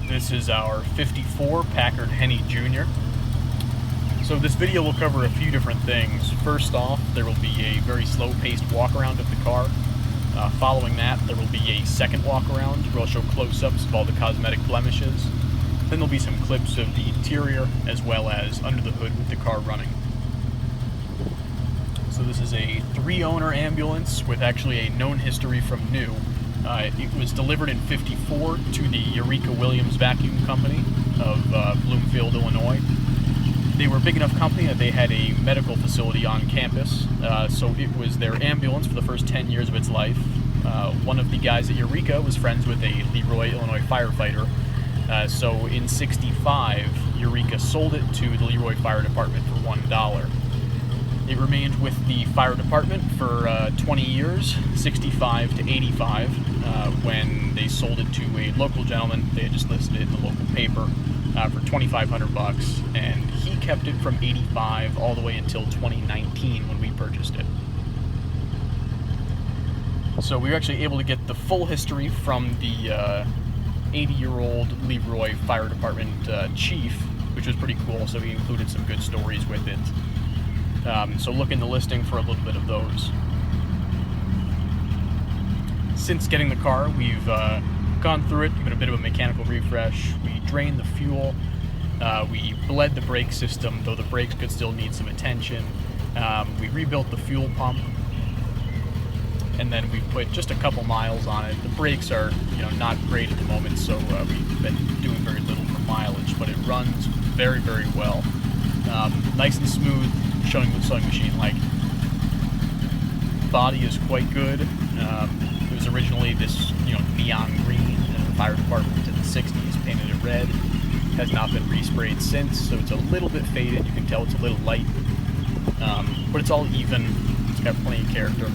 This is our 54 Packard Henney Jr. So this video will cover a few different things. First off, there will be a very slow-paced walk-around of the car. Following that, there will be a second walk-around where I'll show close-ups of all the cosmetic blemishes. Then there'll be some clips of the interior as well as under the hood with the car running. So this is a 3-owner ambulance with actually a known history from new. It was delivered in '54 to the Eureka Williams Vacuum Company of Bloomfield, Illinois. They were a big enough company that they had a medical facility on campus, so it was their ambulance for the first 10 years of its life. One of the guys at Eureka was friends with a Leroy, Illinois firefighter, so in '65, Eureka sold it to the Leroy Fire Department for $1. It remained with the fire department for 20 years, 65 to 85, when they sold it to a local gentleman. They had just listed it in the local paper for $2,500, and he kept it from '85 all the way until 2019 when we purchased it. So we were actually able to get the full history from the 80-year-old Leroy Fire Department chief, which was pretty cool, so he included some good stories with it. So look in the listing for a little bit of those. Since getting the car, we've gone through it, given a bit of a mechanical refresh. We drained the fuel. We bled the brake system, though the brakes could still need some attention. We rebuilt the fuel pump, and then we put just a couple miles on it. The brakes are, not great at the moment, so we've been doing very little for mileage, but it runs very, very well. Nice and smooth, showing what sewing machine like. Body is quite good. It was originally this, neon green, and the fire department in the '60s painted it red. Has not been resprayed since, so it's a little bit faded. You can tell it's a little light, but it's all even. It's got plenty of character.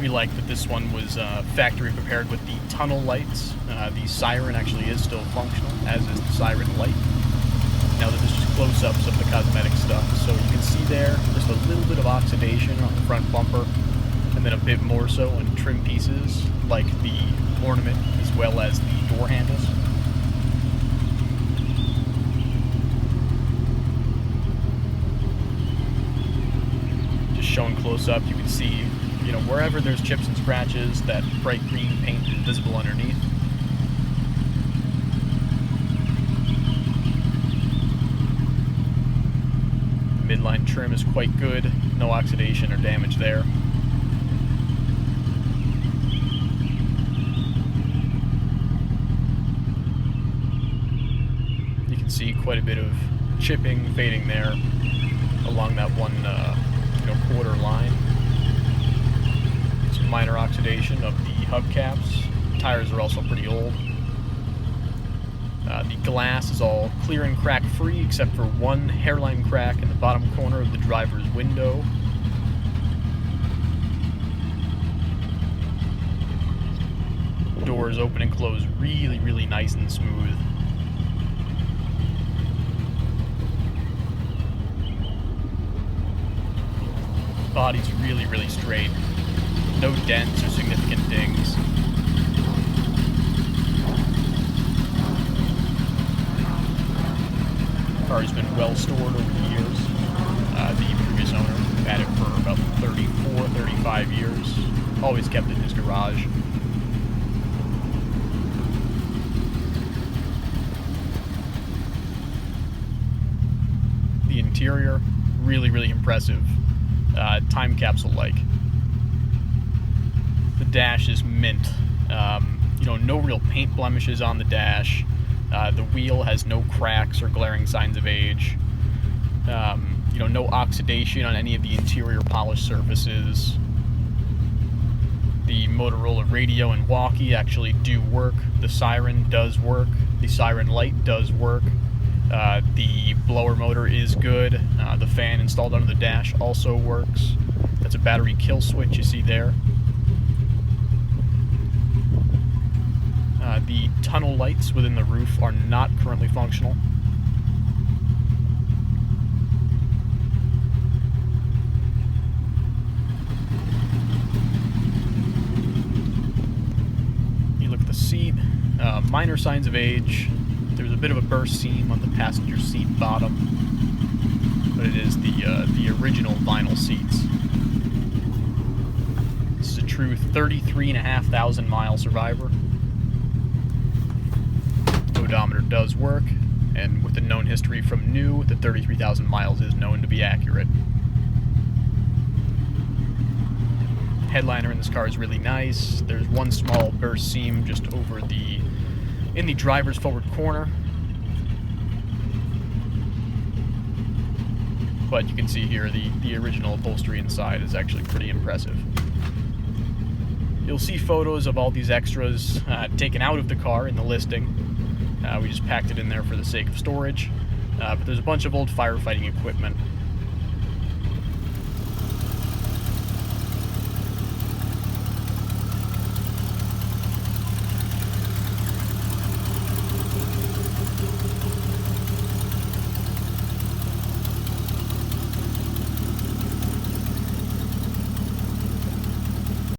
We like that this one was factory prepared with the tunnel lights. The siren actually is still functional, as is the siren light. Now this is just close-ups of the cosmetic stuff. So you can see there just a little bit of oxidation on the front bumper, and then a bit more so on trim pieces like the ornament as well as the door handles. Just showing close-up, you can see, wherever there's chips and scratches, that bright green paint is visible underneath. Midline trim is quite good, no oxidation or damage there. You can see quite a bit of chipping, fading there along that one quarter line. Some minor oxidation of the hubcaps. Tires are also pretty old. The glass is all clear and crack free except for one hairline crack in the bottom corner of the driver's window. Doors open and close really, really nice and smooth. Body's really, really straight. No dents or significant dings. Car's been well stored over the years. The previous owner had it for about 34, 35 years. Always kept it in his garage. The interior, really, really impressive. Time capsule-like. The dash is mint. No real paint blemishes on the dash. The wheel has no cracks or glaring signs of age. No oxidation on any of the interior polished surfaces. The Motorola radio and walkie actually do work. The siren does work. The siren light does work. The blower motor is good. The fan installed under the dash also works. That's a battery kill switch you see there. The tunnel lights within the roof are not currently functional. You look at the seat. Minor signs of age. There's a bit of a burst seam on the passenger seat bottom, but it is the original vinyl seats. This is a true 33,500 mile survivor. Odometer does work, and with the known history from new, the 33,000 miles is known to be accurate. Headliner in this car is really nice. There's one small burst seam just over in the driver's forward corner, but you can see here the original upholstery inside is actually pretty impressive. You'll see photos of all these extras taken out of the car in the listing. We just packed it in there for the sake of storage, but there's a bunch of old firefighting equipment